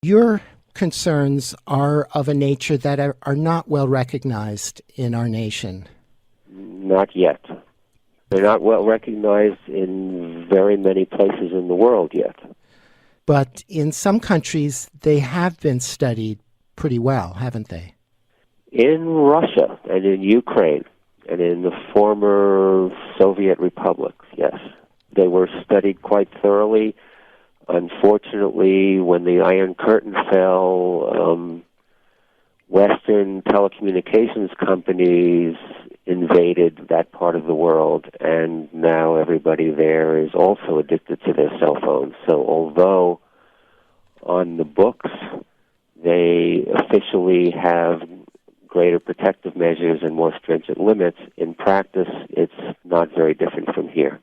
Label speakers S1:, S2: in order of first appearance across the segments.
S1: Your concerns are of a nature that are not well recognized in our nation.
S2: Not yet. They're not well recognized in very many places in the world yet.
S1: But in some countries, they have been studied pretty well, haven't they?
S2: In Russia and in Ukraine and in the former Soviet republics, yes. They were studied quite thoroughly. Unfortunately, when the Iron Curtain fell, Western telecommunications companies invaded that part of the world, and now everybody there is also addicted to their cell phones. So although on the books they officially have greater protective measures and more stringent limits, in practice it's not very different from here.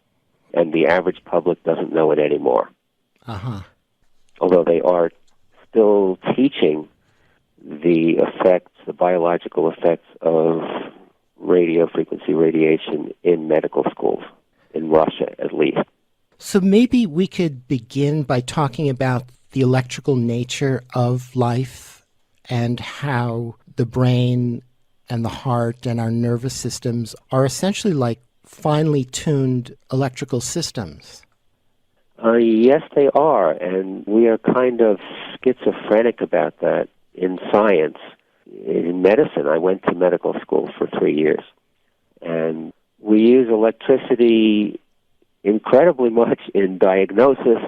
S2: And the average public doesn't know it anymore.
S1: Uh-huh.
S2: Although they are still teaching the effects, the biological effects of radio frequency radiation in medical schools, in Russia at least.
S1: So maybe we could begin by talking about the electrical nature of life and how the brain and the heart and our nervous systems are essentially like finely tuned electrical systems.
S2: Yes, they are, and we are kind of schizophrenic about that in science. In medicine, I went to medical school for 3 years, and we use electricity incredibly much in diagnosis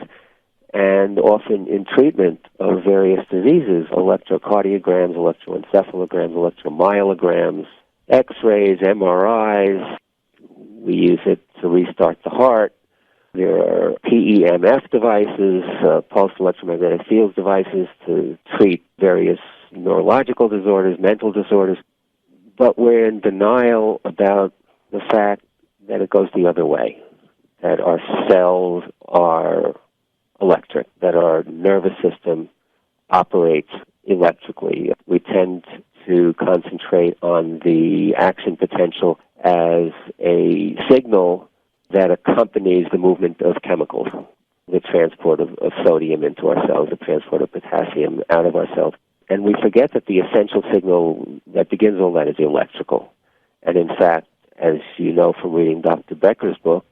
S2: and often in treatment of various diseases, electrocardiograms, electroencephalograms, electromyograms, X-rays, MRIs. We use it to restart the heart. There are PEMF devices, pulsed electromagnetic field devices to treat various neurological disorders, mental disorders. But we're in denial about the fact that it goes the other way, that our cells are electric, that our nervous system operates electrically. We tend to concentrate on the action potential as a signal that accompanies the movement of chemicals, the transport of sodium into our cells, the transport of potassium out of our cells. And we forget that the essential signal that begins all that is electrical. And in fact, as you know from reading Dr. Becker's book,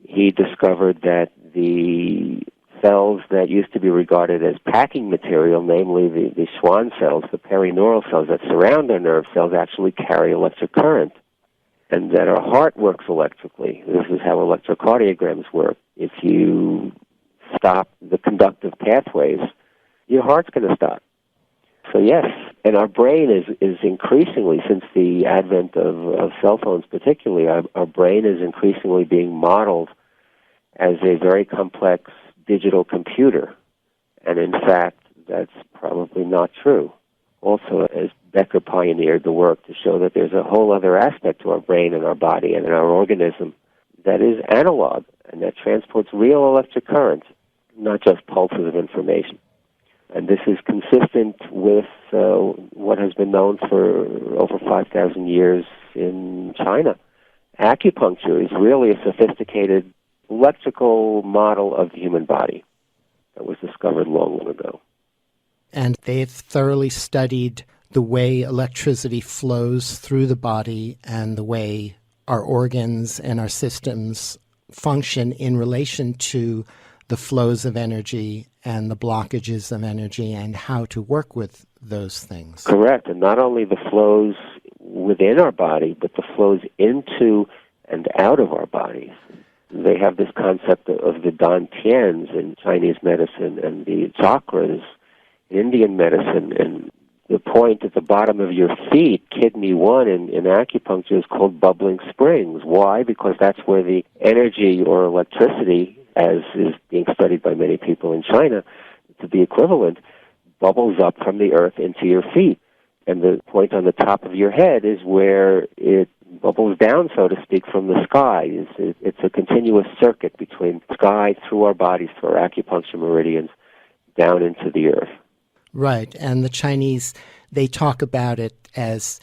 S2: he discovered that the cells that used to be regarded as packing material, namely the Schwann cells, the perineural cells that surround our nerve cells, actually carry electric current. And that our heart works electrically. This is how electrocardiograms work. If you stop the conductive pathways, your heart's going to stop. So yes, and our brain is increasingly, since the advent of cell phones particularly, our brain is increasingly being modeled as a very complex digital computer. And in fact, that's probably not true. Also, as Becker pioneered the work to show that there's a whole other aspect to our brain and our body and our organism that is analog and that transports real electric currents, not just pulses of information. And this is consistent with what has been known for over 5,000 years in China. Acupuncture is really a sophisticated electrical model of the human body that was discovered long, long ago.
S1: And they've thoroughly studied the way electricity flows through the body and the way our organs and our systems function in relation to the flows of energy and the blockages of energy and how to work with those things.
S2: Correct. And not only the flows within our body, but the flows into and out of our bodies. They have this concept of the dantians in Chinese medicine and the chakras in Indian medicine, and the point at the bottom of your feet, kidney 1 in acupuncture, is called bubbling springs. Why? Because that's where the energy or electricity, as is being studied by many people in China, to be equivalent, bubbles up from the earth into your feet. And the point on the top of your head is where it bubbles down, so to speak, from the sky. It's a continuous circuit between sky, through our bodies, through our acupuncture meridians, down into the earth.
S1: Right, and the Chinese, they talk about it as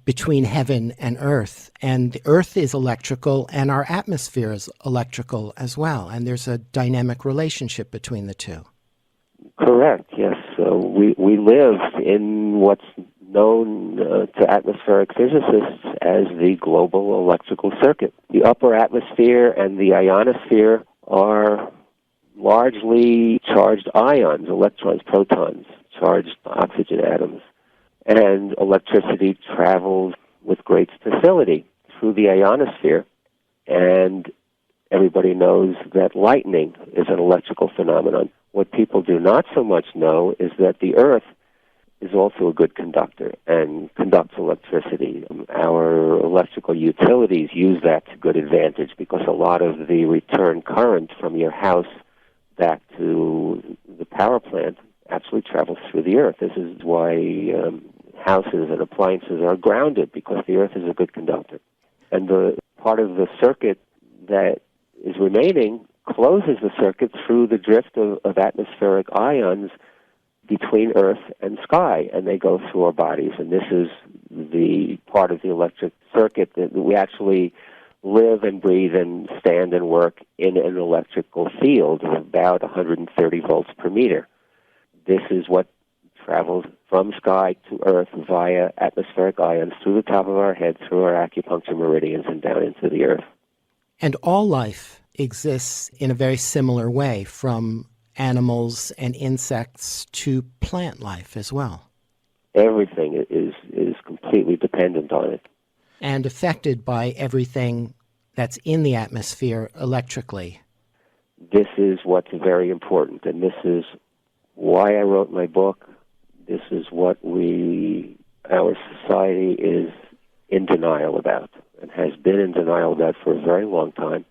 S1: between heaven and earth, and the earth is electrical and our atmosphere is electrical as well, and there's a dynamic relationship between the two.
S2: Correct, yes. So we live in what's known to atmospheric physicists as the global electrical circuit. The upper atmosphere and the ionosphere are largely charged ions, electrons, protons, charged oxygen atoms. And electricity travels with great facility through the ionosphere. And everybody knows that lightning is an electrical phenomenon. What people do not so much know is that the Earth is also a good conductor and conducts electricity. Our electrical utilities use that to good advantage because a lot of the return current from your house back to the power plant actually travels through the Earth. This is why houses and appliances are grounded, because the Earth is a good conductor. And the part of the circuit that is remaining closes the circuit through the drift of atmospheric ions between Earth and sky, and they go through our bodies. And this is the part of the electric circuit that we actually live and breathe and stand and work in an electrical field of about 130 volts per meter. This is what travels from sky to Earth via atmospheric ions through the top of our head, through our acupuncture meridians, and down into the Earth.
S1: And all life exists in a very similar way, from animals and insects to plant life as well.
S2: Everything is completely dependent on it.
S1: And affected by everything that's in the atmosphere electrically.
S2: This is what's very important, and this is why I wrote my book. This is what our society is in denial about, and has been in denial about for a very long time,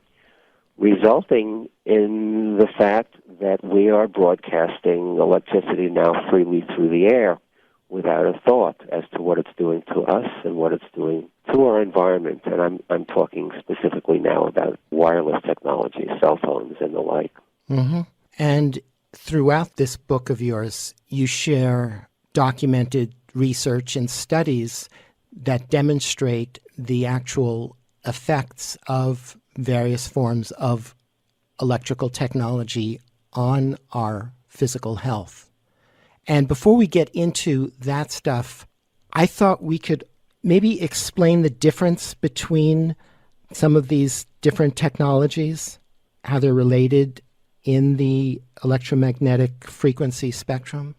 S2: resulting in the fact that we are broadcasting electricity now freely through the air without a thought as to what it's doing to us and what it's doing to our environment. And I'm talking specifically now about wireless technology, cell phones and the like.
S1: Mm-hmm. And throughout this book of yours, you share documented research and studies that demonstrate the actual effects of various forms of electrical technology on our physical health. And before we get into that stuff, I thought we could maybe explain the difference between some of these different technologies, how they're related in the electromagnetic frequency spectrum.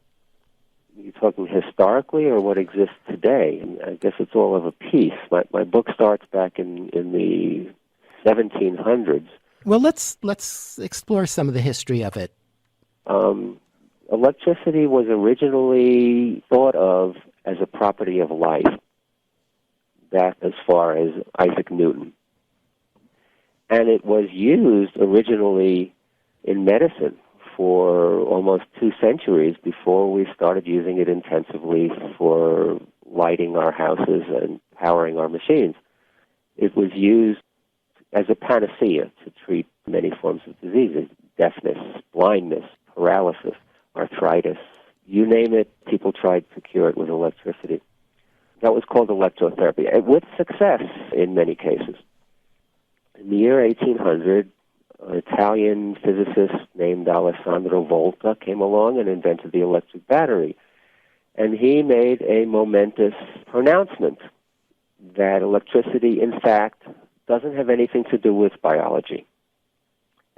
S2: You're talking historically or what exists today? And I guess it's all of a piece. My book starts back in the 1700s.
S1: Well, let's explore some of the history of it.
S2: Electricity was originally thought of as a property of life, back as far as Isaac Newton. And it was used originally in medicine for almost 2 centuries before we started using it intensively for lighting our houses and powering our machines. It was used as a panacea to treat many forms of diseases: deafness, blindness, paralysis, arthritis. You name it, people tried to cure it with electricity. That was called electrotherapy, and with success in many cases. In the year 1800, an Italian physicist named Alessandro Volta came along and invented the electric battery. And he made a momentous pronouncement that electricity, in fact, doesn't have anything to do with biology.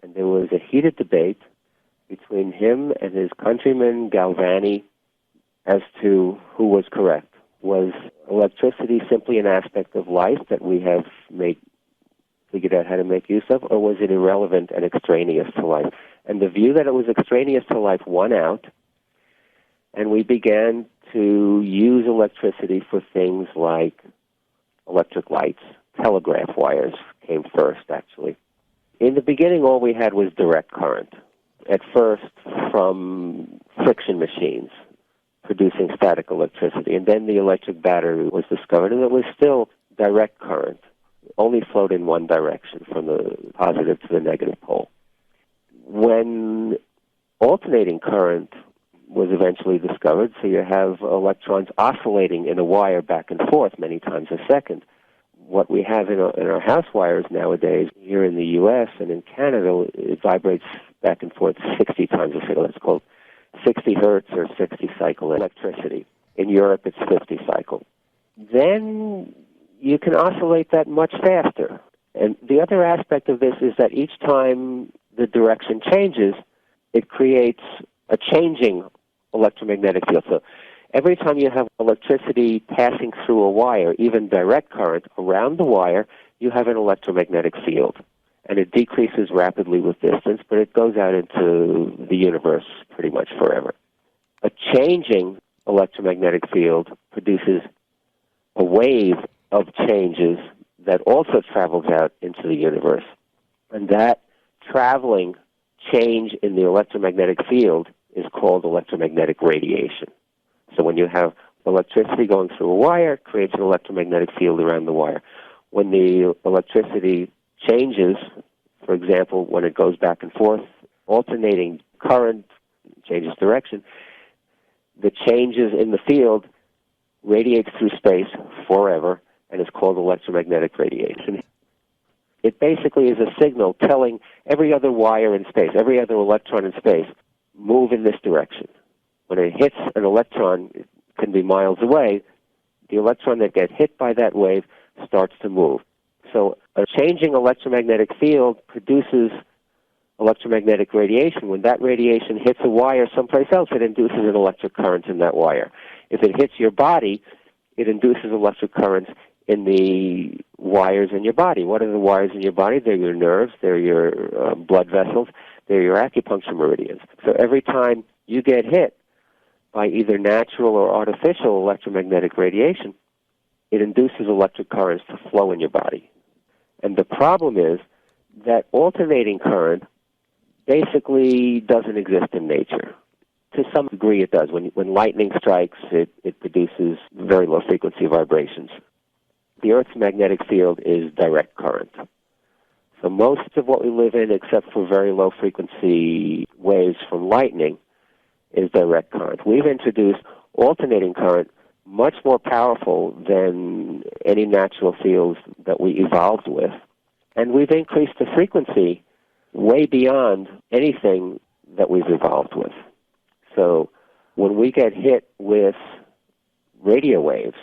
S2: And there was a heated debate between him and his countryman Galvani as to who was correct. Was electricity simply an aspect of life that we have figured out how to make use of, or was it irrelevant and extraneous to life? And the view that it was extraneous to life won out, and we began to use electricity for things like electric lights. Telegraph wires came first, actually. In the beginning, all we had was direct current, at first from friction machines producing static electricity, and then the electric battery was discovered, and it was still direct current, only flowed in one direction, from the positive to the negative pole. When alternating current was eventually discovered, so you have electrons oscillating in a wire back and forth many times a second. What we have in our house wires nowadays, here in the U.S. and in Canada, it vibrates back and forth 60 times a second. It's called 60 hertz or 60 cycle electricity. In Europe, it's 50 cycle. Then you can oscillate that much faster. And the other aspect of this is that each time the direction changes, it creates a changing electromagnetic field. So every time you have electricity passing through a wire, even direct current, around the wire, you have an electromagnetic field. And it decreases rapidly with distance, but it goes out into the universe pretty much forever. A changing electromagnetic field produces a wave of changes that also travels out into the universe. And that traveling change in the electromagnetic field is called electromagnetic radiation. So when you have electricity going through a wire, it creates an electromagnetic field around the wire. When the electricity changes, for example, when it goes back and forth, alternating current changes direction, the changes in the field radiates through space forever and is called electromagnetic radiation. It basically is a signal telling every other wire in space, every other electron in space, move in this direction. When it hits an electron, it can be miles away, the electron that gets hit by that wave starts to move. So a changing electromagnetic field produces electromagnetic radiation. When that radiation hits a wire someplace else, it induces an electric current in that wire. If it hits your body, it induces electric currents in the wires in your body. What are the wires in your body? They're your nerves, they're your blood vessels, they're your acupuncture meridians. So every time you get hit by either natural or artificial electromagnetic radiation, it induces electric currents to flow in your body. And the problem is that alternating current basically doesn't exist in nature. To some degree it does. When lightning strikes, it produces very low frequency vibrations. The Earth's magnetic field is direct current. So most of what we live in, except for very low frequency waves from lightning, is direct current. We've introduced alternating current, much more powerful than any natural fields that we evolved with. And we've increased the frequency way beyond anything that we've evolved with. So when we get hit with radio waves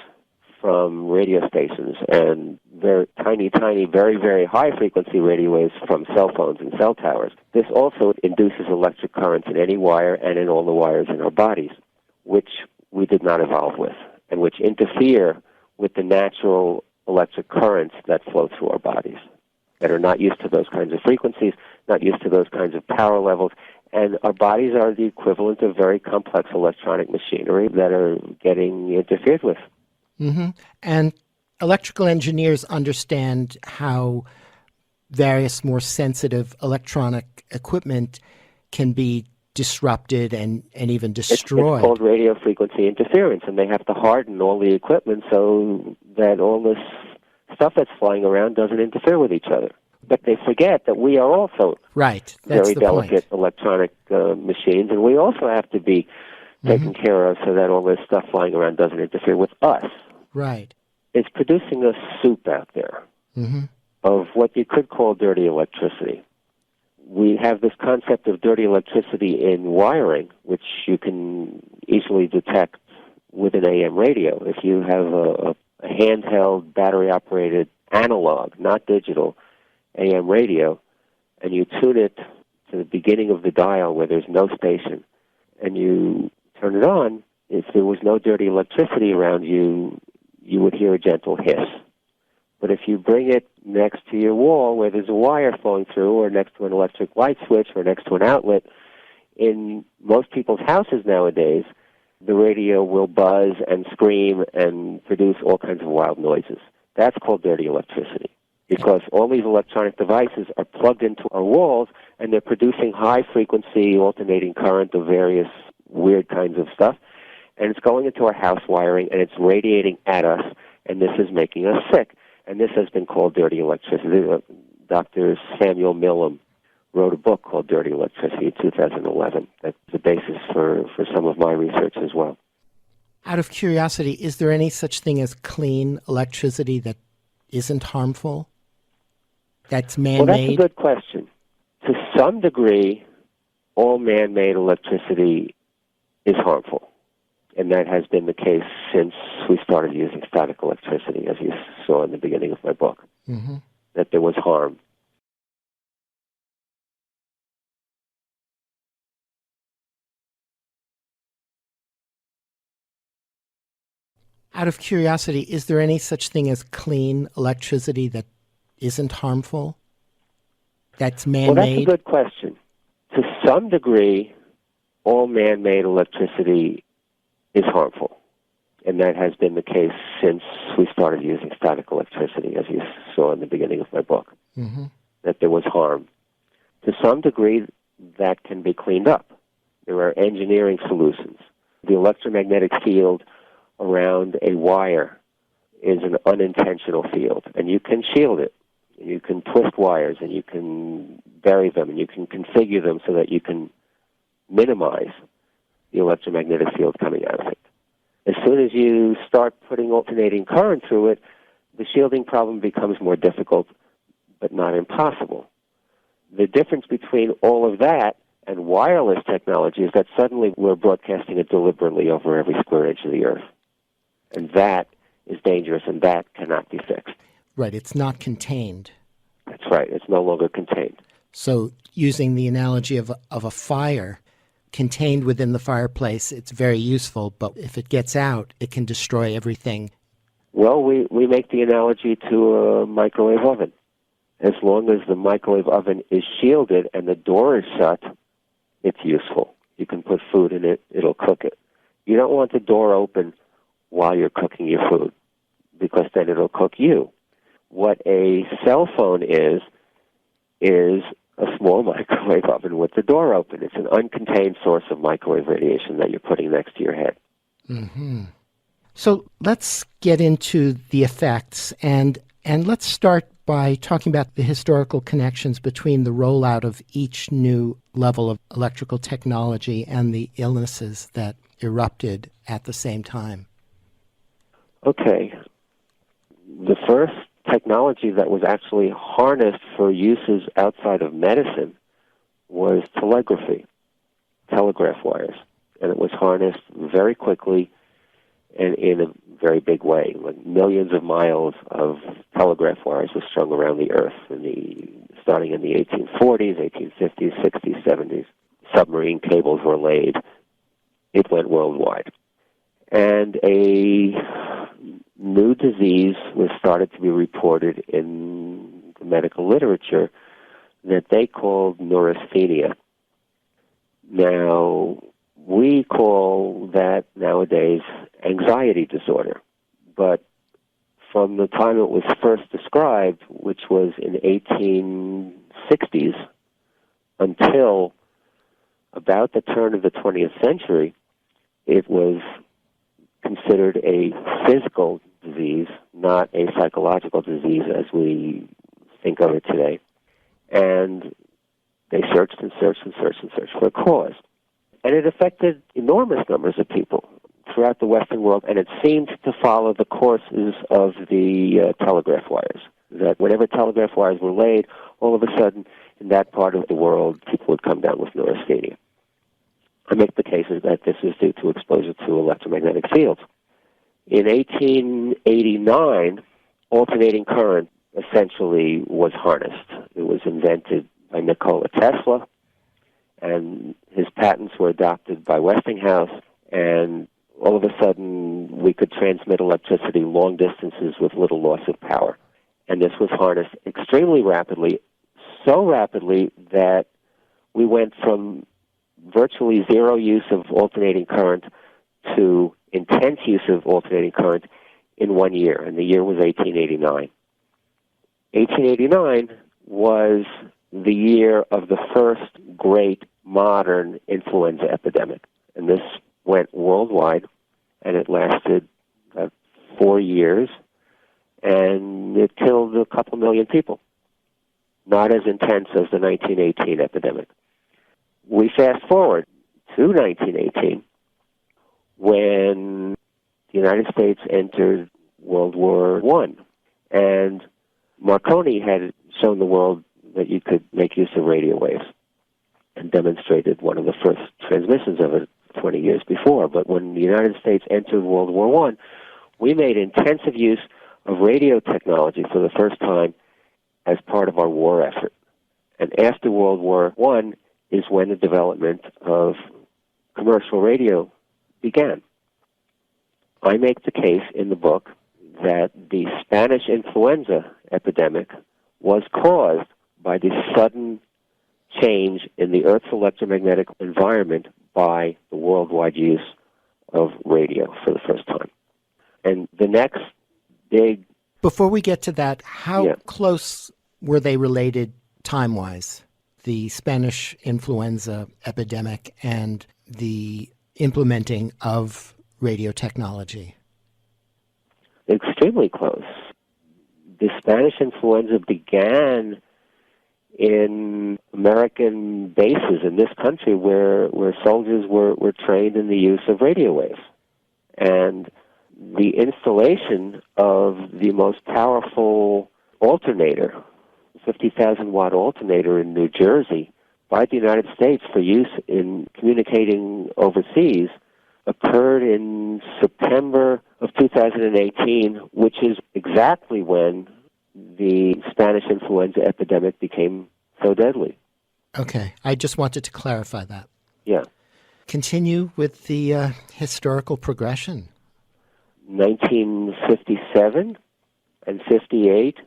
S2: from radio stations and very tiny, very, very high-frequency radio waves from cell phones and cell towers, this also induces electric currents in any wire and in all the wires in our bodies, which we did not evolve with, and which interfere with the natural electric currents that flow through our bodies, that are not used to those kinds of frequencies, not used to those kinds of power levels, and our bodies are the equivalent of very complex electronic machinery that are getting interfered with.
S1: Mm-hmm. And electrical engineers understand how various more sensitive electronic equipment can be disrupted and even destroyed.
S2: It's called radio frequency interference, and they have to harden all the equipment so that all this stuff that's flying around doesn't interfere with each other. But they forget that we are also
S1: That's
S2: very
S1: the
S2: delicate
S1: point.
S2: electronic machines, and we also have to be taken care of so that all this stuff flying around doesn't interfere with us.
S1: Right.
S2: It's producing a soup out there of what you could call dirty electricity. We have this concept of dirty electricity in wiring, which you can easily detect with an AM radio. If you have a handheld, battery-operated, analog, not digital, AM radio, and you tune it to the beginning of the dial where there's no station, and you turn it on, if there was no dirty electricity around you, you would hear a gentle hiss. But if you bring it next to your wall where there's a wire flowing through, or next to an electric light switch, or next to an outlet, in most people's houses nowadays, the radio will buzz and scream and produce all kinds of wild noises. That's called dirty electricity, because all these electronic devices are plugged into our walls, and they're producing high-frequency alternating current of various weird kinds of stuff, and it's going into our house wiring, and it's radiating at us, and this is making us sick. And this has been called dirty electricity. Dr. Samuel Millam wrote a book called Dirty Electricity in 2011. That's the basis for some of my research as well.
S1: Out of curiosity, is there any such thing as clean electricity that isn't harmful? That's man-made?
S2: Well, that's a good question. To some degree, all man-made electricity is harmful. And that has been the case since we started using static electricity, as you saw in the beginning of my book, that there was harm.
S1: Out of curiosity, is there any such thing as clean electricity that isn't harmful? That's man-made?
S2: Well, that's a good question. To some degree, all man-made electricity is harmful. And that has been the case since we started using static electricity, as you saw in the beginning of my book, that there was harm. To some degree, that can be cleaned up. There are engineering solutions. The electromagnetic field around a wire is an unintentional field, and you can shield it. You can twist wires, and you can bury them, and you can configure them so that you can minimize the electromagnetic field coming out of it. As soon as you start putting alternating current through it, the shielding problem becomes more difficult, but not impossible. The difference between all of that and wireless technology is that suddenly we're broadcasting it deliberately over every square inch of the earth. And that is dangerous, and that cannot be fixed.
S1: Right, it's not contained.
S2: That's right, it's no longer contained.
S1: So using the analogy of a fire, contained within the fireplace, it's very useful, but if it gets out, it can destroy everything.
S2: Well, we make the analogy to a microwave oven. As long as the microwave oven is shielded and the door is shut, it's useful. You can put food in it, it'll cook it. You don't want the door open while you're cooking your food, because then it'll cook you. What a cell phone is a small microwave oven with the door open. It's an uncontained source of microwave radiation that you're putting next to your head.
S1: So let's get into the effects, and let's start by talking about the historical connections between the rollout of each new level of electrical technology and the illnesses that erupted at the same time.
S2: Okay. The first technology that was actually harnessed for uses outside of medicine was telegraphy, telegraph wires. And it was harnessed very quickly and in a very big way. Like millions of miles of telegraph wires were strung around the earth starting in the 1840s, 1850s, 60s, 70s. Submarine cables were laid. It went worldwide. And a new disease was started to be reported in the medical literature that they called neurasthenia. Now, we call that nowadays anxiety disorder, but from the time it was first described, which was in 1860s, until about the turn of the 20th century, it was considered a physical disease, not a psychological disease as we think of it today. And they searched and searched and searched and searched for a cause. And it affected enormous numbers of people throughout the Western world, and it seemed to follow the courses of the telegraph wires, that whenever telegraph wires were laid, all of a sudden, in that part of the world, people would come down with neurasthenia. I make the case that this is due to exposure to electromagnetic fields. In 1889, alternating current essentially was harnessed. It was invented by Nikola Tesla, and his patents were adopted by Westinghouse, and all of a sudden we could transmit electricity long distances with little loss of power. And this was harnessed extremely rapidly, so rapidly that we went from virtually zero use of alternating current to intense use of alternating current in 1 year, and the year was 1889. 1889 was the year of the first great modern influenza epidemic, and this went worldwide, and it lasted 4 years, and it killed a couple million people. Not as intense as the 1918 epidemic. We fast forward to 1918, when the United States entered World War I, and Marconi had shown the world that you could make use of radio waves and demonstrated one of the first transmissions of it 20 years before. But when the United States entered World War I, we made intensive use of radio technology for the first time as part of our war effort. And after World War I is when the development of commercial radio began. I make the case in the book that the Spanish influenza epidemic was caused by the sudden change in the Earth's electromagnetic environment by the worldwide use of radio for the first time. And the next big...
S1: Before we get to that, how close were they related time-wise, the Spanish influenza epidemic and the implementing of radio technology?
S2: Extremely close. The Spanish influenza began in American bases in this country where soldiers were trained in the use of radio waves. And the installation of the most powerful alternator, 50,000-watt alternator in New Jersey, by the United States for use in communicating overseas occurred in September of 2018, which is exactly when the Spanish influenza epidemic became so deadly.
S1: Okay. I just wanted to clarify that.
S2: Yeah.
S1: Continue with the historical progression.
S2: 1957 and 58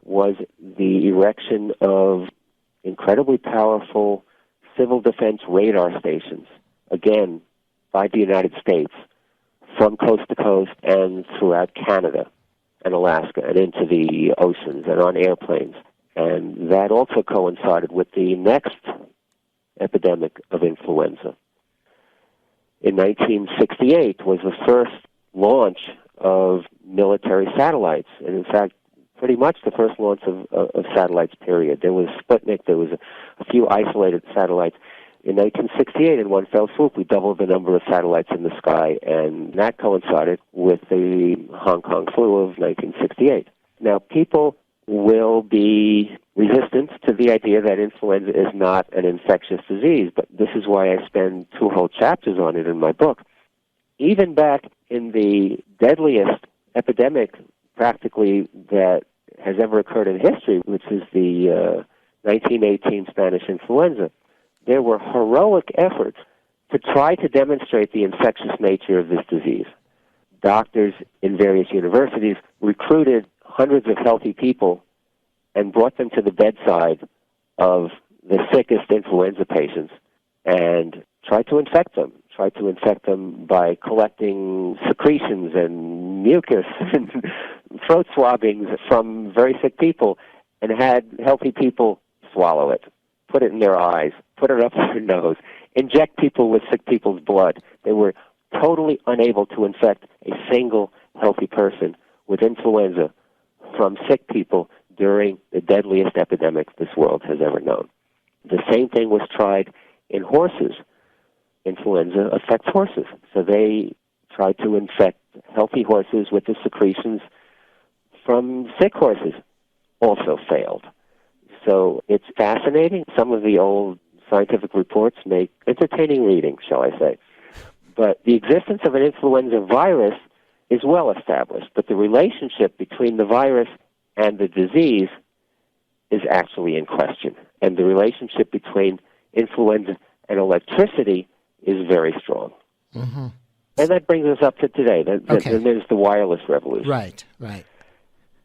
S2: was the erection of incredibly powerful civil defense radar stations, again, by the United States, from coast to coast and throughout Canada and Alaska and into the oceans and on airplanes. And that also coincided with the next epidemic of influenza. In 1968 was the first launch of military satellites, and in fact, pretty much the first launch of satellites, period. There was Sputnik, there was a few isolated satellites. In 1968, in one fell swoop, we doubled the number of satellites in the sky, and that coincided with the Hong Kong flu of 1968. Now, people will be resistant to the idea that influenza is not an infectious disease, but this is why I spend 2 whole chapters on it in my book. Even back in the deadliest epidemic, practically, that has ever occurred in history, which is the 1918 Spanish influenza, there were heroic efforts to try to demonstrate the infectious nature of this disease. Doctors in various universities recruited hundreds of healthy people and brought them to the bedside of the sickest influenza patients and tried to infect them by collecting secretions and mucus and throat swabbings from very sick people, and had healthy people swallow it, put it in their eyes, put it up their nose, inject people with sick people's blood. They were totally unable to infect a single healthy person with influenza from sick people during the deadliest epidemic this world has ever known. The same thing was tried in horses. Influenza affects horses, so they tried to infect healthy horses with the secretions from sick horses. Also failed. So it's fascinating. Some of the old scientific reports make entertaining reading, shall I say. But the existence of an influenza virus is well established, but the relationship between the virus and the disease is actually in question. And the relationship between influenza and electricity is very strong.
S1: Mm-hmm.
S2: And that brings us up to today. Then there's the wireless revolution.
S1: Right.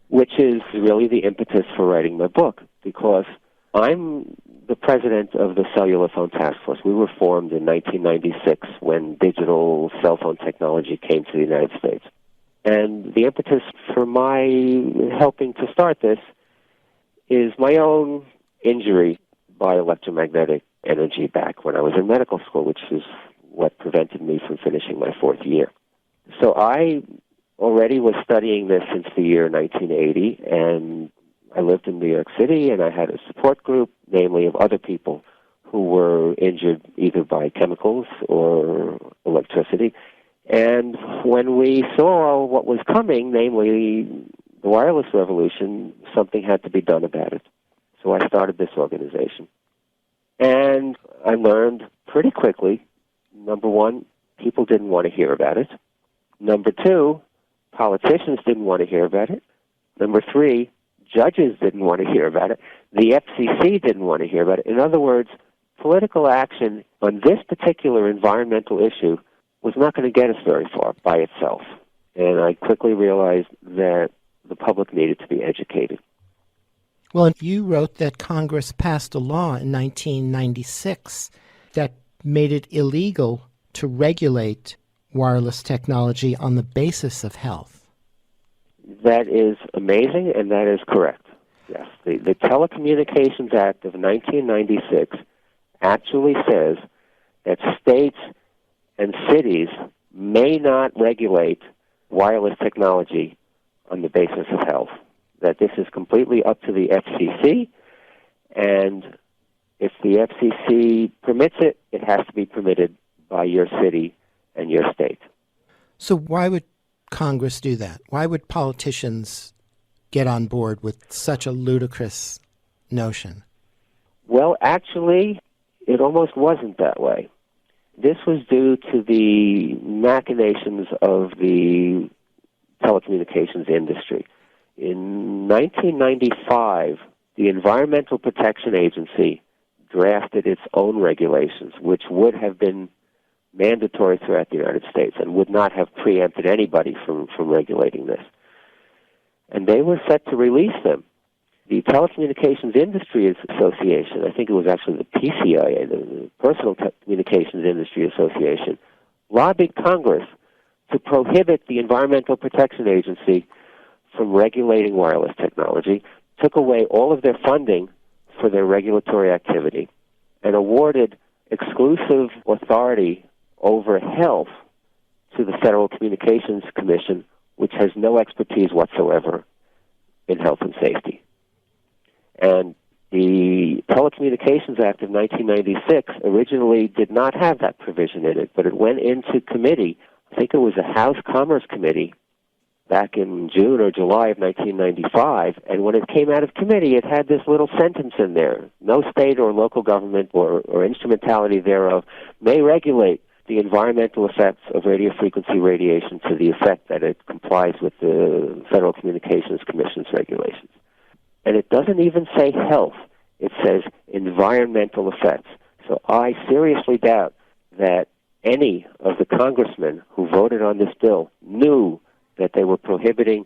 S2: Which is really the impetus for writing my book, because I'm the president of the Cellular Phone Task Force. We were formed in 1996 when digital cell phone technology came to the United States. And the impetus for my helping to start this is my own injury by electromagnetic energy back when I was in medical school, which is what prevented me from finishing my 4th year. So I already was studying this since the year 1980, and I lived in New York City, and I had a support group, namely of other people who were injured either by chemicals or electricity. And when we saw what was coming, namely the wireless revolution, something had to be done about it. So I started this organization. And I learned pretty quickly, number one, People didn't want to hear about it. Number two, politicians didn't want to hear about it. Number three, judges didn't want to hear about it. The FCC didn't want to hear about it. In other words, political action on this particular environmental issue was not going to get us very far by itself. And I quickly realized that the public needed to be educated.
S1: Well, you wrote that Congress passed a law in 1996 that made it illegal to regulate wireless technology on the basis of health.
S2: That is amazing, and that is correct. Yes, the Telecommunications Act of 1996 actually says that states and cities may not regulate wireless technology on the basis of health, that this is completely up to the FCC, and if the FCC permits it, it has to be permitted by your city and your state.
S1: So why would Congress do that? Why would politicians get on board with such a ludicrous notion?
S2: Well, actually, it almost wasn't that way. This was due to the machinations of the telecommunications industry. In 1995, the Environmental Protection Agency drafted its own regulations, which would have been mandatory throughout the United States and would not have preempted anybody from regulating this. And they were set to release them. The Telecommunications Industry Association, I think it was actually the PCIA, the Personal Communications Industry Association, lobbied Congress to prohibit the Environmental Protection Agency from regulating wireless technology, took away all of their funding for their regulatory activity, and awarded exclusive authority over health to the Federal Communications Commission, which has no expertise whatsoever in health and safety. And the Telecommunications Act of 1996 originally did not have that provision in it, but it went into committee. I think it was a House Commerce Committee back in June or July of 1995, and when it came out of committee, it had this little sentence in there: no state or local government or instrumentality thereof may regulate the environmental effects of radio frequency radiation to the effect that it complies with the Federal Communications Commission's regulations. And it doesn't even say health. It says environmental effects. So I seriously doubt that any of the congressmen who voted on this bill knew that they were prohibiting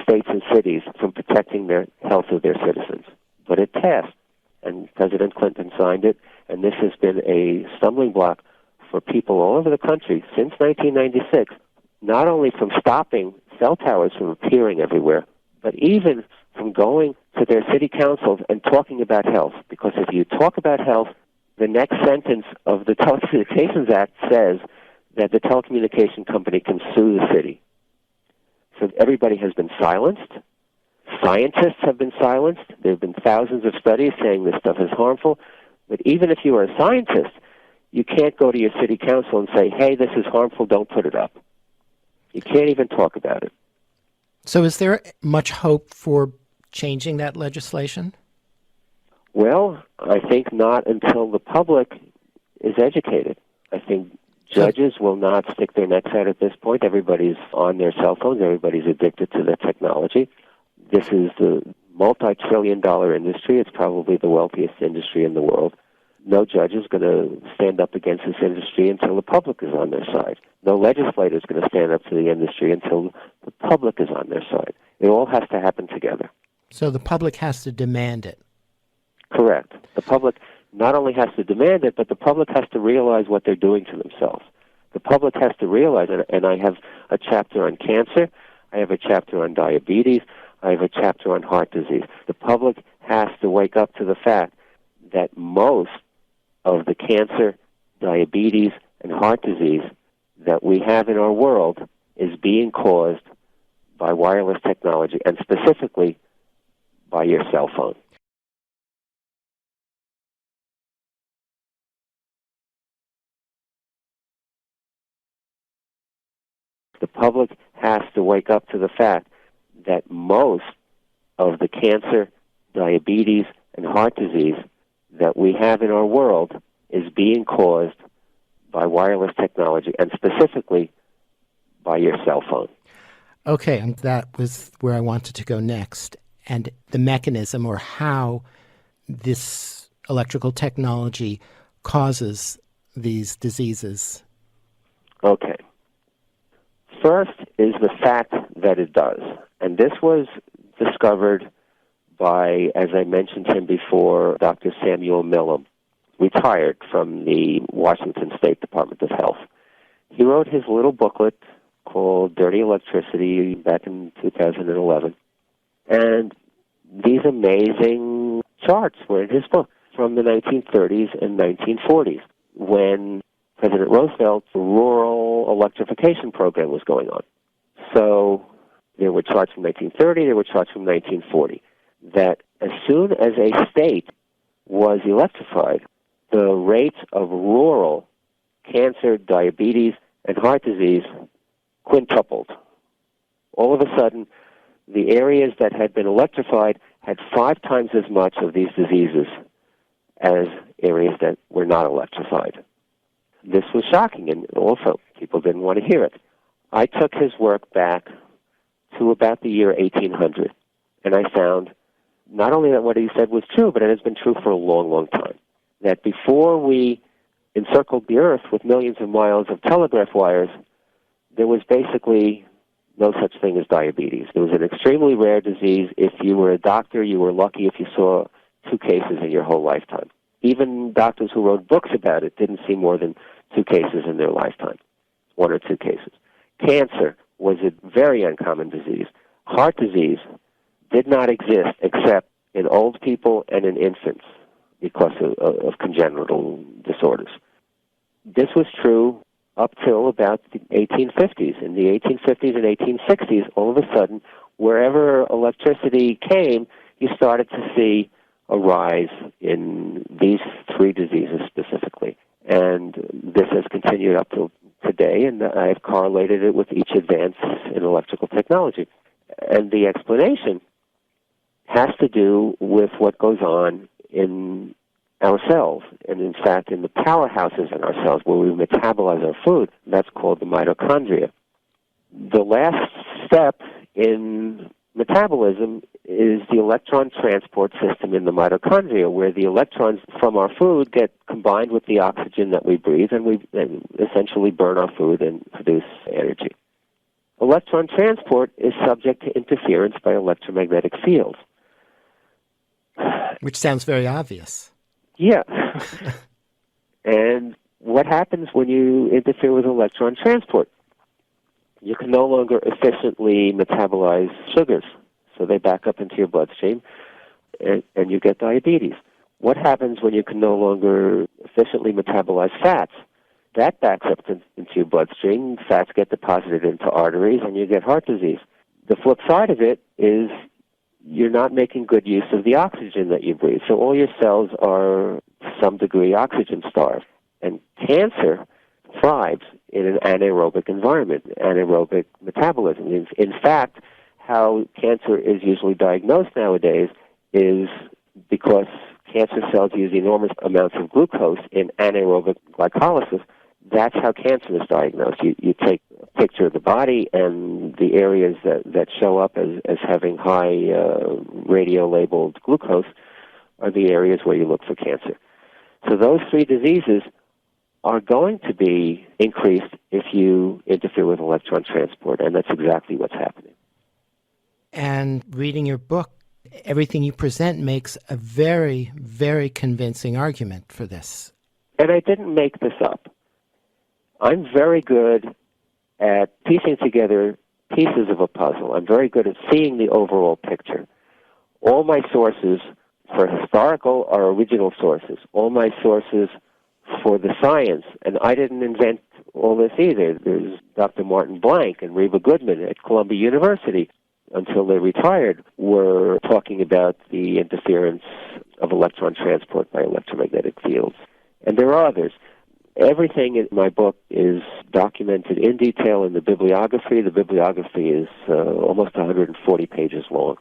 S2: states and cities from protecting the health of their citizens. But it passed, and President Clinton signed it, and this has been a stumbling block for people all over the country since 1996, not only from stopping cell towers from appearing everywhere, but even from going to their city councils and talking about health. Because if you talk about health, the next sentence of the Telecommunications Act says that the telecommunication company can sue the city. So everybody has been silenced. Scientists have been silenced. There have been thousands of studies saying this stuff is harmful. But even if you are a scientist, you can't go to your city council and say, hey, this is harmful, don't put it up. You can't even talk about it.
S1: So is there much hope for changing that legislation?
S2: Well, I think not until the public is educated. I think judges will not stick their necks out at this point. Everybody's on their cell phones. Everybody's addicted to the technology. This is the multi-trillion-dollar industry. It's probably the wealthiest industry in the world. No judge is going to stand up against this industry until the public is on their side. No legislator is going to stand up to the industry until the public is on their side. It all has to happen together.
S1: So the public has to demand it.
S2: Correct. The public not only has to demand it, but the public has to realize what they're doing to themselves. The public has to realize, and I have a chapter on cancer, I have a chapter on diabetes, I have a chapter on heart disease. The public has to wake up to the fact that most of the cancer, diabetes, and heart disease that we have in our world is being caused by wireless technology, and specifically by your cell phone. The public has to wake up to the fact that most of the cancer, diabetes, and heart disease that we have in our world is being caused by wireless technology, and specifically by your cell phone.
S1: Okay, and that was where I wanted to go next. And the mechanism or how this electrical technology causes these diseases.
S2: Okay. First is the fact that it does. And this was discovered by, as I mentioned him before, Dr. Samuel Millam, retired from the Washington State Department of Health. He wrote his little booklet called Dirty Electricity back in 2011. And these amazing charts were in his book from the 1930s and 1940s when President Roosevelt's rural electrification program was going on. So there were charts from 1930, there were charts from 1940, that as soon as a state was electrified, the rates of rural cancer, diabetes, and heart disease quintupled. All of a sudden, the areas that had been electrified had 5 times as much of these diseases as areas that were not electrified. This was shocking, and also people didn't want to hear it. I took his work back to about the year 1800, and I found not only that what he said was true, but it has been true for a long, long time. That before we encircled the Earth with millions of miles of telegraph wires, there was basically no such thing as diabetes. It was an extremely rare disease. If you were a doctor, you were lucky if you saw 2 cases in your whole lifetime. Even doctors who wrote books about it didn't see more than 2 cases in their lifetime, 1 or 2 cases. Cancer was a very uncommon disease. Heart disease did not exist except in old people and in infants because of congenital disorders. This was true up till about the 1850s. In the 1850s and 1860s, all of a sudden, wherever electricity came, you started to see a rise in these 3 diseases specifically. And this has continued up to today, and I've correlated it with each advance in electrical technology. And the explanation has to do with what goes on in our cells, and in fact in the powerhouses in our cells where we metabolize our food. That's called the mitochondria. The last step in metabolism is the electron transport system in the mitochondria, where the electrons from our food get combined with the oxygen that we breathe, and we essentially burn our food and produce energy. Electron transport is subject to interference by electromagnetic fields.
S1: Which sounds very obvious.
S2: Yeah. And what happens when you interfere with electron transport? You can no longer efficiently metabolize sugars, so they back up into your bloodstream, and you get diabetes. What happens when you can no longer efficiently metabolize fats? That backs up into your bloodstream, fats get deposited into arteries, and you get heart disease. The flip side of it is you're not making good use of the oxygen that you breathe. So all your cells are, to some degree, oxygen starved. And cancer thrives in an anaerobic environment, anaerobic metabolism. In fact, how cancer is usually diagnosed nowadays is because cancer cells use enormous amounts of glucose in anaerobic glycolysis. That's how cancer is diagnosed. You take a picture of the body, and the areas that show up as having high radio-labeled glucose are the areas where you look for cancer. So those 3 diseases are going to be increased if you interfere with electron transport, and that's exactly what's happening.
S1: And reading your book, everything you present makes a very, very convincing argument for this.
S2: And I didn't make this up. I'm very good at piecing together pieces of a puzzle. I'm very good at seeing the overall picture. All my sources for historical are original sources. All my sources for the science, and I didn't invent all this either. There's Dr. Martin Blank and Reba Goodman at Columbia University, until they retired, were talking about the interference of electron transport by electromagnetic fields. And there are others. Everything in my book is documented in detail in the bibliography. The bibliography is almost 140 pages long,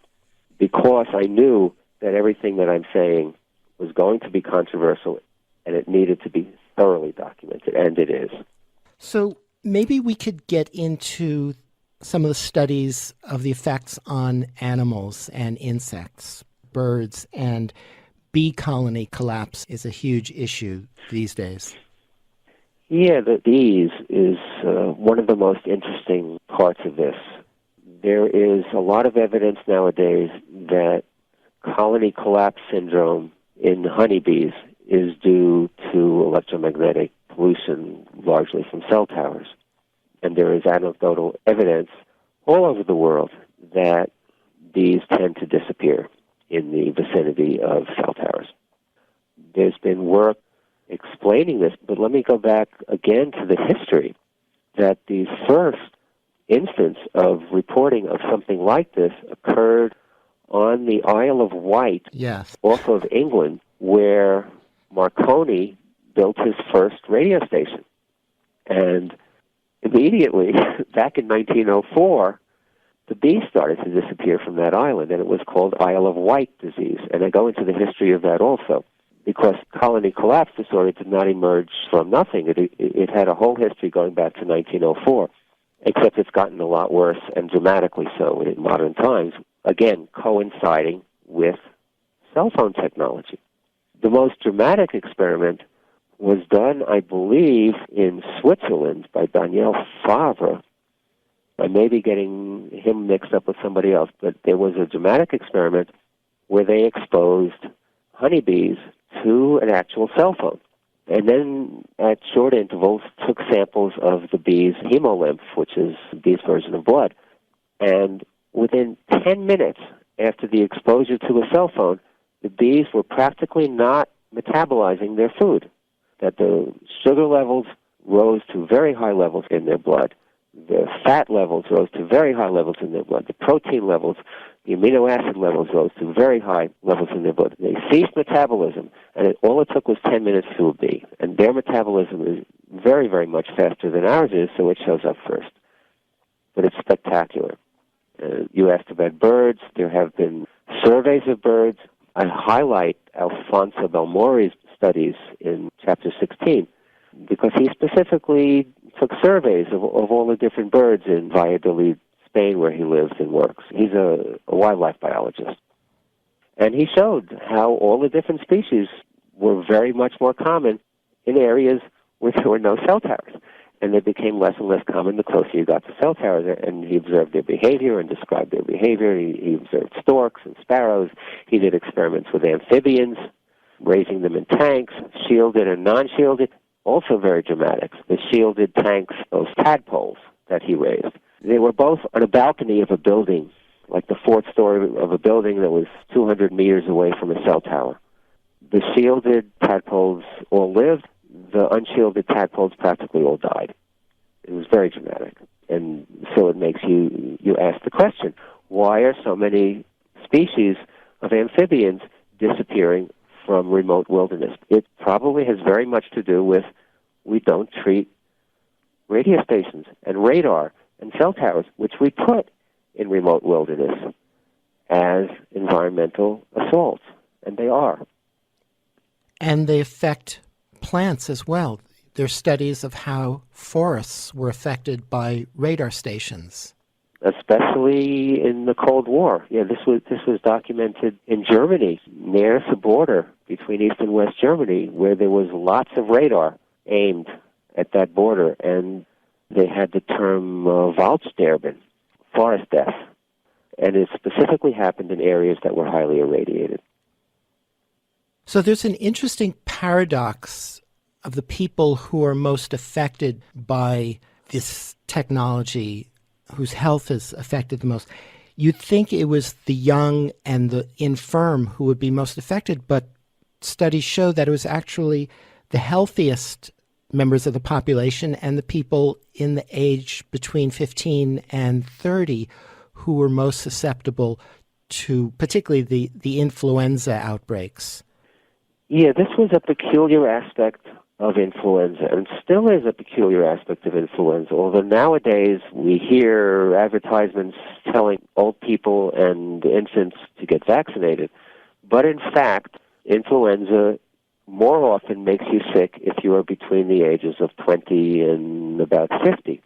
S2: because I knew that everything that I'm saying was going to be controversial, and it needed to be thoroughly documented, and it is.
S1: So maybe we could get into some of the studies of the effects on animals and insects, birds, and bee colony collapse is a huge issue these days.
S2: Yeah, the bees is one of the most interesting parts of this. There is a lot of evidence nowadays that colony collapse syndrome in honeybees is due to electromagnetic pollution, largely from cell towers. And there is anecdotal evidence all over the world that bees tend to disappear in the vicinity of cell towers. There's been work explaining this, but let me go back again to the history, that the first instance of reporting of something like this occurred on the Isle of Wight,
S1: Yes.
S2: off of England, where Marconi built his first radio station. And immediately, back in 1904, the bees started to disappear from that island, and it was called Isle of Wight disease. And I go into the history of that also, because colony collapse disorder did not emerge from nothing. It had a whole history going back to 1904, except it's gotten a lot worse, and dramatically so in modern times, again, coinciding with cell phone technology. The most dramatic experiment was done, I believe, in Switzerland by Daniel Favre. I may be getting him mixed up with somebody else, but there was a dramatic experiment where they exposed honeybees to an actual cell phone. And then, at short intervals, took samples of the bees' hemolymph, which is the bees' version of blood. And within 10 minutes after the exposure to a cell phone, the bees were practically not metabolizing their food. That the sugar levels rose to very high levels in their blood. The fat levels rose to very high levels in their blood. The protein levels, the amino acid levels rose to very high levels in their blood. They ceased metabolism, and all it took was 10 minutes to a bee. And their metabolism is very, very much faster than ours is, so it shows up first. But it's spectacular. You asked about birds. There have been surveys of birds. I highlight Alfonso Belmori's studies in Chapter 16 because he specifically took surveys of all the different birds in Valladolid, Spain, where he lives and works. He's a wildlife biologist. And he showed how all the different species were very much more common in areas where there were no cell towers. And they became less and less common the closer you got to cell towers. And he observed their behavior and described their behavior. He observed storks and sparrows. He did experiments with amphibians, raising them in tanks, shielded and non-shielded, also very dramatic. The shielded tanks of tadpoles that he raised. They were both on a balcony of a building, like the fourth story of a building that was 200 meters away from a cell tower. The shielded tadpoles all lived. The unshielded tadpoles practically all died. It was very dramatic. And so it makes you ask the question, why are so many species of amphibians disappearing from remote wilderness? It probably has very much to do with we don't treat radio stations and radar and cell towers, which we put in remote wilderness, as environmental assaults, and they are.
S1: And they affect plants as well. There's studies of how forests were affected by radar stations.
S2: Especially in the Cold War. Yeah, this was documented in Germany, near the border between East and West Germany, where there was lots of radar aimed at that border, and they had the term Waldsterben, forest death. And it specifically happened in areas that were highly irradiated.
S1: So there's an interesting paradox of the people who are most affected by this technology, whose health is affected the most. You'd think it was the young and the infirm who would be most affected, but studies show that it was actually the healthiest members of the population and the people in the age between 15 and 30 who were most susceptible to particularly the influenza outbreaks. Yeah,
S2: this was a peculiar aspect of influenza, and still is a peculiar aspect of influenza, although nowadays we hear advertisements telling old people and infants to get vaccinated. But in fact, influenza more often makes you sick if you are between the ages of 20 and about 50.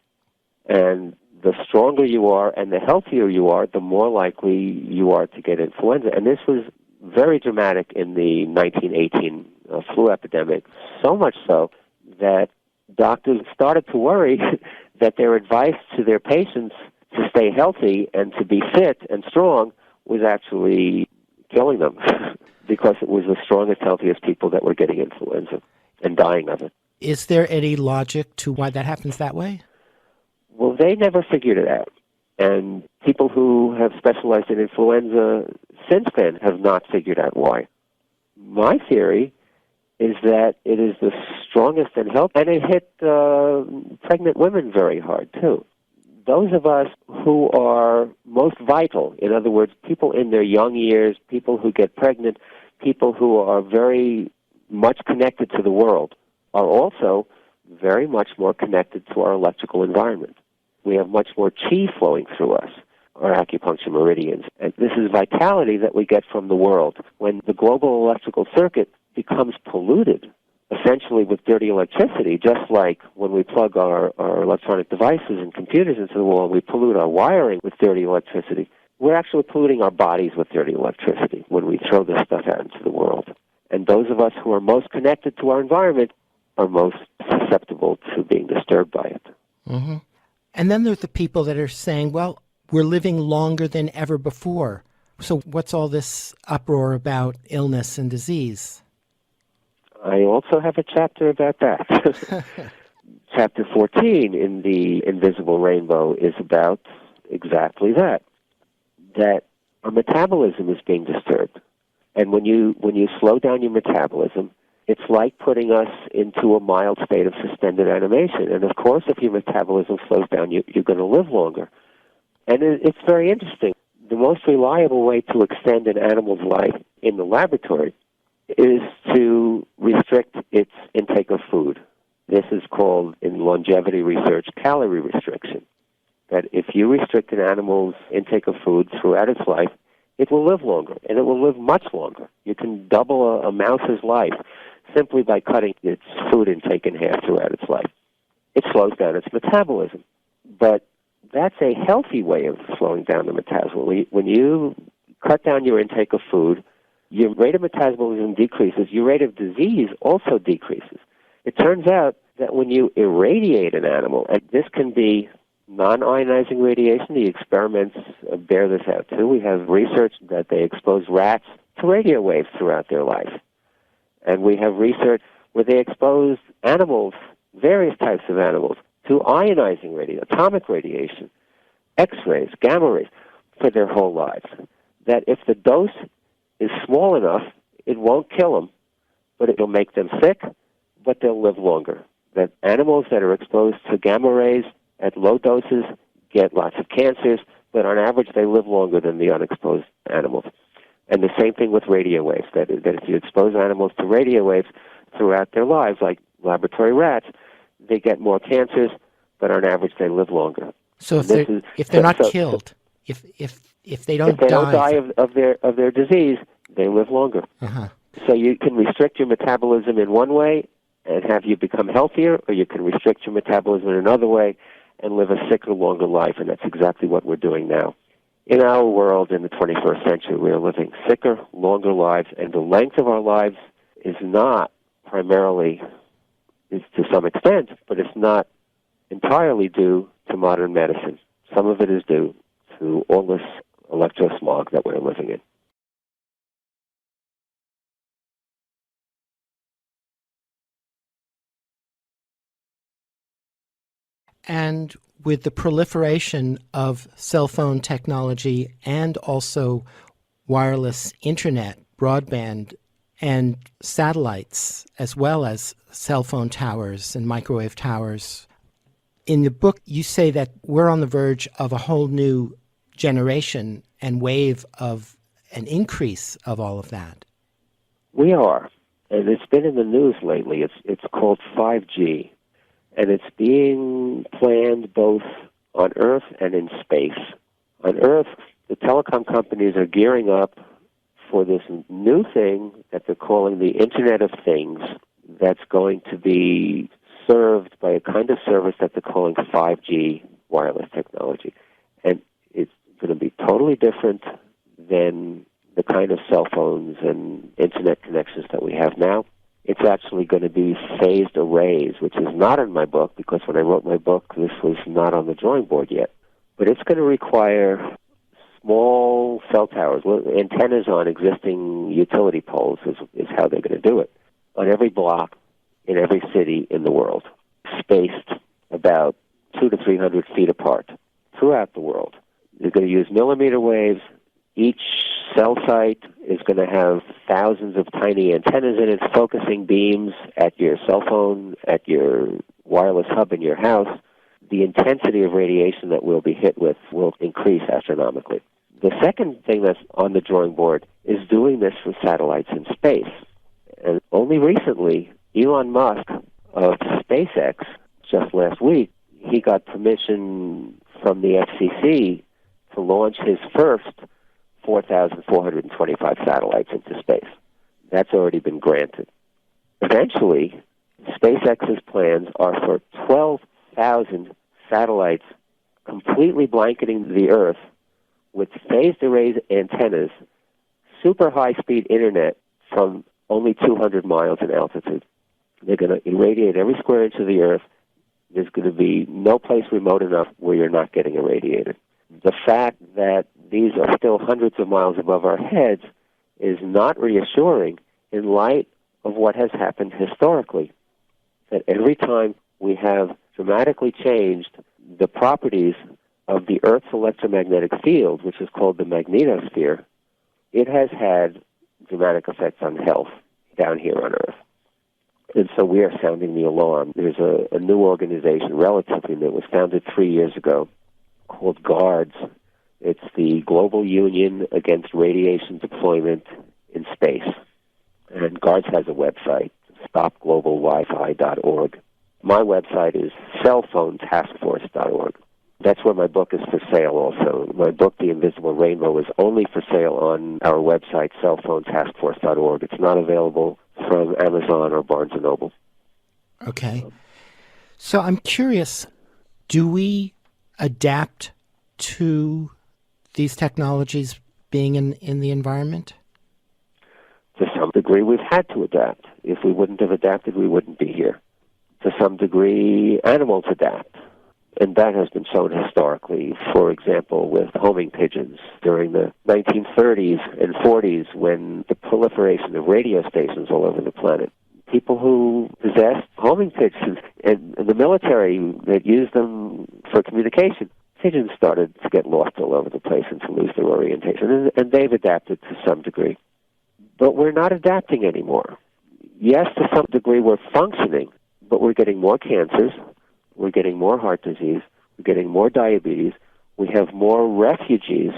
S2: And the stronger you are and the healthier you are, the more likely you are to get influenza. And this was very dramatic in the 1918 flu epidemic, so much so that doctors started to worry that their advice to their patients to stay healthy and to be fit and strong was actually killing them because it was the strongest, healthiest people that were getting influenza and dying of it.
S1: Is there any logic to why that happens that way?
S2: Well, they never figured it out. And people who have specialized in influenza since then have not figured out why. My theory is that it is the strongest and health, and it hit pregnant women very hard, too. Those of us who are most vital, in other words, people in their young years, people who get pregnant, people who are very much connected to the world, are also very much more connected to our electrical environment. We have much more chi flowing through us, our acupuncture meridians. And this is vitality that we get from the world. When the global electrical circuit becomes polluted, essentially with dirty electricity, just like when we plug our electronic devices and computers into the wall, we pollute our wiring with dirty electricity. We're actually polluting our bodies with dirty electricity when we throw this stuff out into the world. And those of us who are most connected to our environment are most susceptible to being disturbed by it.
S1: Mm-hmm. And then there's the people that are saying, well, we're living longer than ever before. So what's all this uproar about illness and disease?
S2: I also have a chapter about that. Chapter 14 in The Invisible Rainbow is about exactly that our metabolism is being disturbed. And when you slow down your metabolism, it's like putting us into a mild state of suspended animation. And of course, if your metabolism slows down, you're going to live longer. And it's very interesting. The most reliable way to extend an animal's life in the laboratory is to restrict its intake of food. This is called, in longevity research, calorie restriction. That if you restrict an animal's intake of food throughout its life, it will live longer, and it will live much longer. You can double a mouse's life simply by cutting its food intake in half throughout its life. It slows down its metabolism. But that's a healthy way of slowing down the metabolism. When you cut down your intake of food, your rate of metabolism decreases, your rate of disease also decreases. It turns out that when you irradiate an animal, and this can be non-ionizing radiation, the experiments bear this out too. We have research that they expose rats to radio waves throughout their life. And we have research where they expose animals, various types of animals, to ionizing radiation, atomic radiation, X-rays, gamma rays, for their whole lives. That if the dose is small enough, it won't kill them, but it will make them sick, but they'll live longer. That animals that are exposed to gamma rays at low doses get lots of cancers, but on average they live longer than the unexposed animals. And the same thing with radio waves, that if you expose animals to radio waves throughout their lives, like laboratory rats, they get more cancers, but on average they live longer.
S1: So if they're not killed, if they don't die
S2: of their disease, they live longer.
S1: Uh-huh.
S2: So you can restrict your metabolism in one way and have you become healthier, or you can restrict your metabolism in another way and live a sicker, longer life, and that's exactly what we're doing now. In our world in the 21st century, we are living sicker, longer lives, and the length of our lives is not primarily, is to some extent, but it's not entirely due to modern medicine. Some of it is due to all this electrosmog that we're living in.
S1: And with the proliferation of cell phone technology and also wireless internet, broadband, and satellites, as well as cell phone towers and microwave towers, in the book you say that we're on the verge of a whole new generation and wave of an increase of all of that.
S2: We are, and it's been in the news lately. It's called 5G. And it's being planned both on Earth and in space. On Earth, the telecom companies are gearing up for this new thing that they're calling the Internet of Things that's going to be served by a kind of service that they're calling 5G wireless technology. And it's going to be totally different than the kind of cell phones and Internet connections that we have now. It's actually going to be phased arrays, which is not in my book, because when I wrote my book, this was not on the drawing board yet. But it's going to require small cell towers, antennas on existing utility poles is how they're going to do it, on every block in every city in the world, spaced about 200 to 300 feet apart throughout the world. They're going to use millimeter waves. Each cell site is going to have thousands of tiny antennas in it, focusing beams at your cell phone, at your wireless hub in your house. The intensity of radiation that we'll be hit with will increase astronomically. The second thing that's on the drawing board is doing this with satellites in space. And only recently, Elon Musk of SpaceX, just last week, he got permission from the FCC to launch his first 4,425 satellites into space. That's already been granted. Eventually, SpaceX's plans are for 12,000 satellites completely blanketing the Earth with phased array antennas, super high-speed internet from only 200 miles in altitude. They're going to irradiate every square inch of the Earth. There's going to be no place remote enough where you're not getting irradiated. The fact that these are still hundreds of miles above our heads is not reassuring in light of what has happened historically. That every time we have dramatically changed the properties of the Earth's electromagnetic field, which is called the magnetosphere, it has had dramatic effects on health down here on Earth. And so we are sounding the alarm. There's a new organization, relatively new, it was founded 3 years ago, called GUARDS. It's the Global Union Against Radiation Deployment in Space. And GUARDS has a website, stopglobalwifi.org. My website is cellphonetaskforce.org. That's where my book is for sale also. My book, The Invisible Rainbow, is only for sale on our website, cellphonetaskforce.org. It's not available from Amazon or Barnes & Noble.
S1: Okay. So I'm curious, do we adapt to these technologies being in the environment?
S2: To some degree, we've had to adapt. If we wouldn't have adapted, we wouldn't be here. To some degree, animals adapt. And that has been shown historically, for example, with homing pigeons during the 1930s and 40s when the proliferation of radio stations all over the planet. People who possessed homing pigeons and the military that used them for communication, pigeons started to get lost all over the place and to lose their orientation. And they've adapted to some degree. But we're not adapting anymore. Yes, to some degree we're functioning, but we're getting more cancers. We're getting more heart disease. We're getting more diabetes. We have more refugees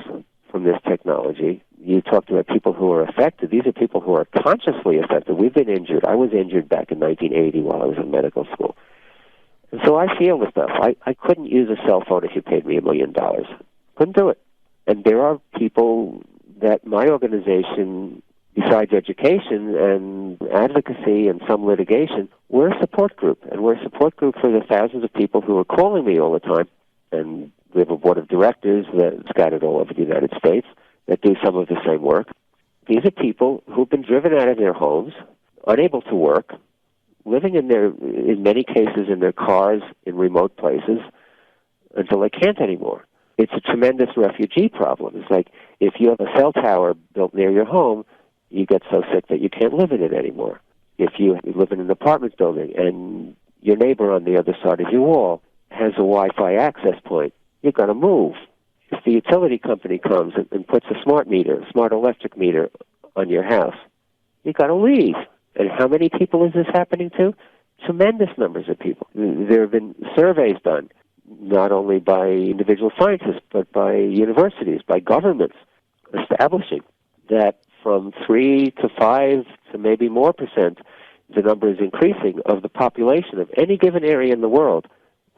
S2: from this technology. You talked about people who are affected. These are people who are consciously affected. We've been injured. I was injured back in 1980 while I was in medical school. And so I feel the stuff. I couldn't use a cell phone if you paid me $1 million. Couldn't do it. And there are people that my organization, besides education and advocacy and some litigation, we're a support group. And we're a support group for the thousands of people who are calling me all the time. And we have a board of directors that's scattered all over the United States that do some of the same work. These are people who've been driven out of their homes, unable to work, living in many cases in their cars in remote places until they can't anymore. It's a tremendous refugee problem. It's like if you have a cell tower built near your home, you get so sick that you can't live in it anymore. If you live in an apartment building and your neighbor on the other side of your wall has a Wi-Fi access point, you've got to move. If the utility company comes and puts a smart electric meter on your house, you've got to leave. And how many people is this happening to? Tremendous numbers of people. There have been surveys done, not only by individual scientists, but by universities, by governments, establishing that from 3 to 5 to maybe more percent, the number is increasing of the population of any given area in the world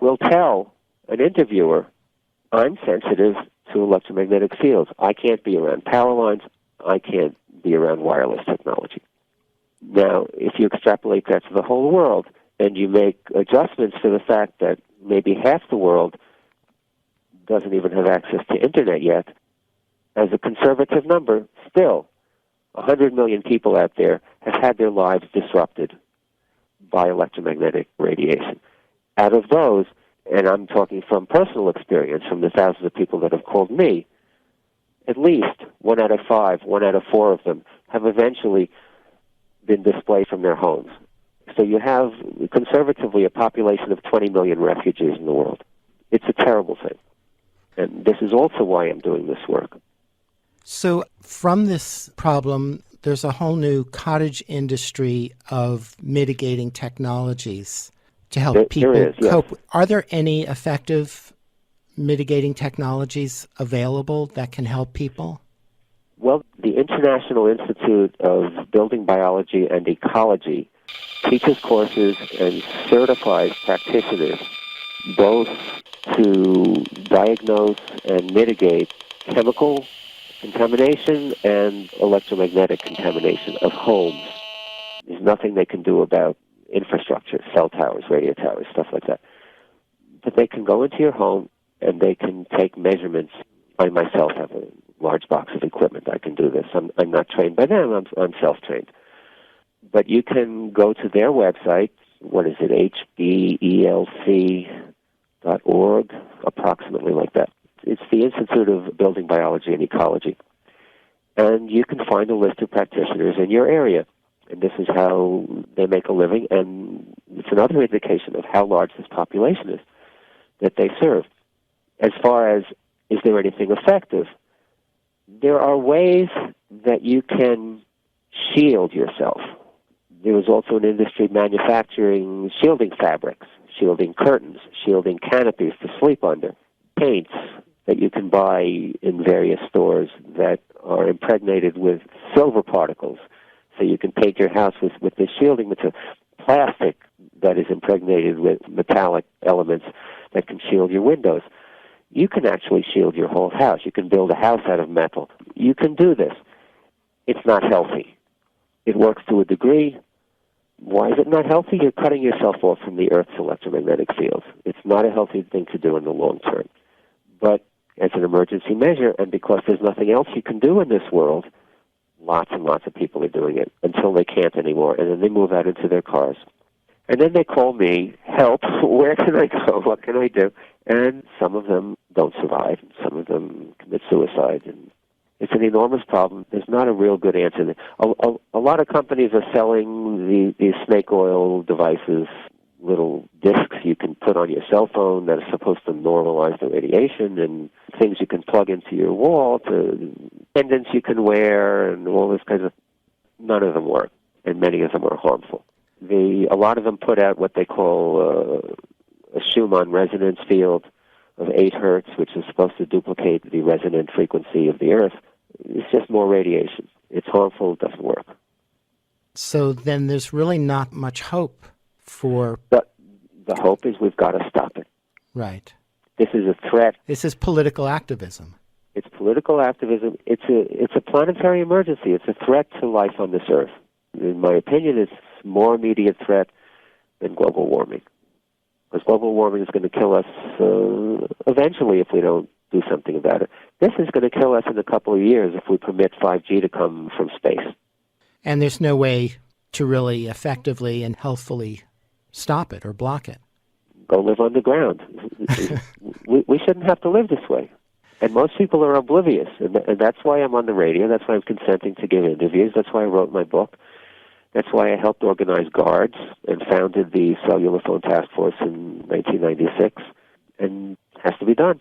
S2: will tell an interviewer, I'm sensitive to electromagnetic fields. I can't be around power lines. I can't be around wireless technology. Now, if you extrapolate that to the whole world, and you make adjustments to the fact that maybe half the world doesn't even have access to Internet yet, as a conservative number, still, 100 million people out there have had their lives disrupted by electromagnetic radiation. Out of those, and I'm talking from personal experience, from the thousands of people that have called me, at least 1 out of 5, 1 out of 4 of them have eventually been displaced from their homes. So you have, conservatively, a population of 20 million refugees in the world. It's a terrible thing. And this is also why I'm doing this work.
S1: So from this problem, there's a whole new cottage industry of mitigating technologies to help people
S2: there is,
S1: cope.
S2: yes.
S1: Are there any effective mitigating technologies available that can help people?
S2: Well, the International Institute of Building Biology and Ecology teaches courses and certifies practitioners both to diagnose and mitigate chemical contamination and electromagnetic contamination of homes. There's nothing they can do about infrastructure, cell towers, radio towers, stuff like that. But they can go into your home and they can take measurements. I myself have a large box of equipment. I can do this. I'm not trained by them. I'm self-trained. But you can go to their website. What is it? HBELC.org, approximately like that. It's the Institute of Building Biology and Ecology. And you can find a list of practitioners in your area. And this is how they make a living. And it's another indication of how large this population is that they serve. As far as, is there anything effective? There are ways that you can shield yourself. There is also an industry manufacturing shielding fabrics, shielding curtains, shielding canopies to sleep under, paints that you can buy in various stores that are impregnated with silver particles, so you can paint your house with this shielding material, plastic that is impregnated with metallic elements that can shield your windows. You can actually shield your whole house. You can build a house out of metal. You can do this. It's not healthy. It works to a degree. Why is it not healthy? You're cutting yourself off from the Earth's electromagnetic fields. It's not a healthy thing to do in the long term. But as an emergency measure, and because there's nothing else you can do in this world, lots and lots of people are doing it until they can't anymore, and then they move out into their cars. And then they call me, help, where can I go, what can I do? And some of them don't survive, and some of them commit suicide, and it's an enormous problem. There's not a real good answer. A lot of companies are selling these snake oil devices, little discs you can put on your cell phone that are supposed to normalize the radiation, and things you can plug into your wall, to pendants you can wear, and all this kind of. None of them work, and many of them are harmful. A lot of them put out what they call a Schumann resonance field of 8 hertz, which is supposed to duplicate the resonant frequency of the Earth. It's just more radiation. It's harmful. It doesn't work.
S1: So then there's really not much hope for...
S2: But the hope is we've got to stop it.
S1: Right.
S2: This is a threat.
S1: This is political activism.
S2: It's political activism. It's a planetary emergency. It's a threat to life on this Earth. In my opinion, it's a more immediate threat than global warming. Because global warming is going to kill us eventually if we don't do something about it. This is going to kill us in a couple of years if we permit 5G to come from space.
S1: And there's no way to really effectively and healthfully stop it or block it.
S2: Go live underground. we shouldn't have to live this way. And most people are oblivious. And that's why I'm on the radio. That's why I'm consenting to give interviews. That's why I wrote my book. That's why I helped organize GUARDS and founded the Cellular Phone Task Force in 1996. And it has to be done.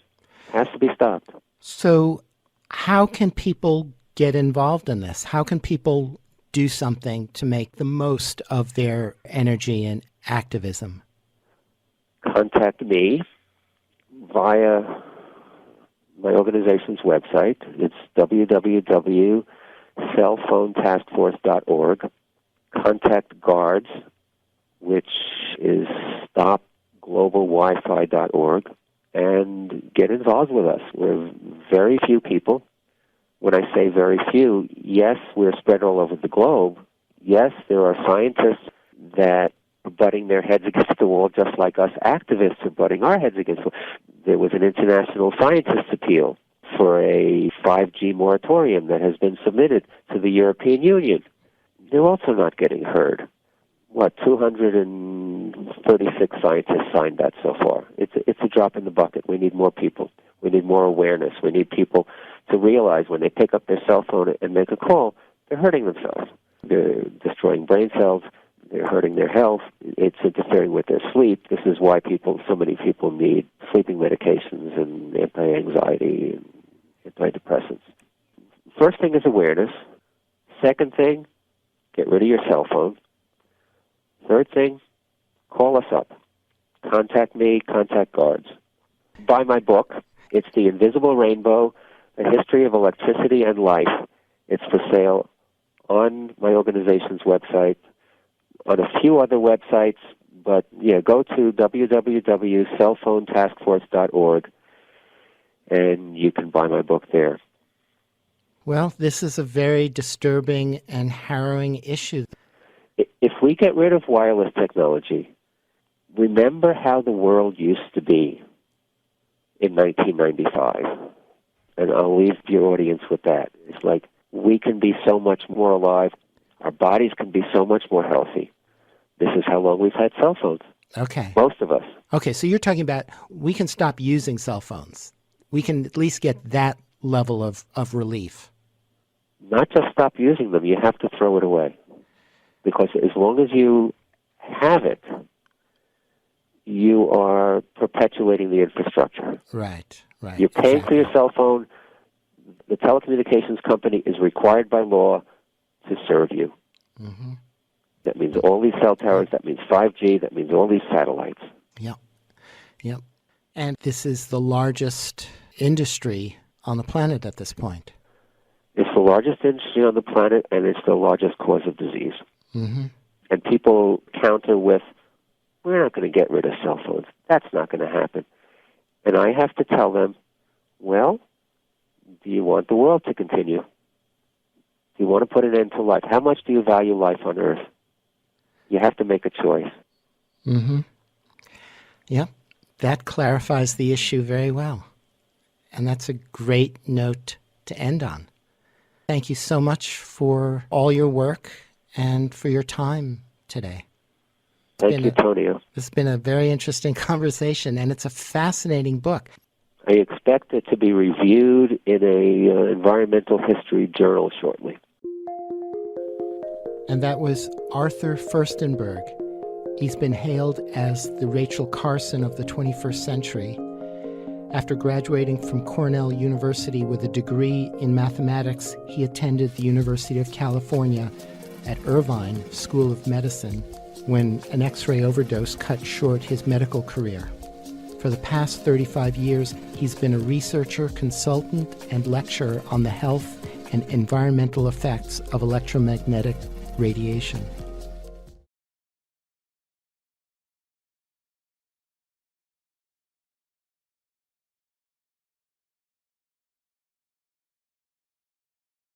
S2: It has to be stopped.
S1: So how can people get involved in this? How can people do something to make the most of their energy and activism?
S2: Contact me via my organization's website. It's www.cellphonetaskforce.org. Contact GUARDS, which is stopglobalwifi.org, and get involved with us. We're very few people. When I say very few, yes, we're spread all over the globe. Yes, there are scientists that are butting their heads against the wall just like us activists are butting our heads against the wall. There was an international scientist appeal for a 5G moratorium that has been submitted to the European Union. They're also not getting heard. 236 scientists signed that so far. It's a drop in the bucket. We need more people. We need more awareness. We need people to realize when they pick up their cell phone and make a call, they're hurting themselves. They're destroying brain cells. They're hurting their health. It's interfering with their sleep. This is why so many people need sleeping medications and anti-anxiety and antidepressants. First thing is awareness. Second thing, get rid of your cell phone. Third thing, call us up. Contact me, contact guards. Buy my book. It's The Invisible Rainbow, A History of Electricity and Life. It's for sale on my organization's website, on a few other websites, but go to www.cellphonetaskforce.org and you can buy my book there.
S1: Well, this is a very disturbing and harrowing issue.
S2: If we get rid of wireless technology, remember how the world used to be in 1995. And I'll leave your audience with that. It's like we can be so much more alive. Our bodies can be so much more healthy. This is how long we've had cell phones.
S1: Okay.
S2: Most of us.
S1: Okay, so you're talking about we can stop using cell phones. We can at least get that level of relief.
S2: Not just stop using them, you have to throw it away. Because as long as you have it, you are perpetuating the infrastructure.
S1: Right.
S2: You're paying
S1: exactly.
S2: for your cell phone. The telecommunications company is required by law to serve you.
S1: Mm-hmm.
S2: That means all these cell towers, that means 5G, that means all these satellites.
S1: Yep. And this is the largest industry on the planet at this point.
S2: It's the largest industry on the planet, and it's the largest cause of disease.
S1: Mm-hmm.
S2: And people counter with, we're not going to get rid of cell phones. That's not going to happen. And I have to tell them, well, do you want the world to continue? Do you want to put an end to life? How much do you value life on Earth? You have to make a choice.
S1: Mm-hmm. Yep. That clarifies the issue very well. And that's a great note to end on. Thank you so much for all your work and for your time today.
S2: Thank you, Tonio.
S1: It's been a very interesting conversation, and it's a fascinating book.
S2: I expect it to be reviewed in a environmental history journal shortly.
S1: And that was Arthur Firstenberg. He's been hailed as the Rachel Carson of the 21st century. After graduating from Cornell University with a degree in mathematics, he attended the University of California at Irvine School of Medicine when an X-ray overdose cut short his medical career. For the past 35 years, he's been a researcher, consultant, and lecturer on the health and environmental effects of electromagnetic radiation.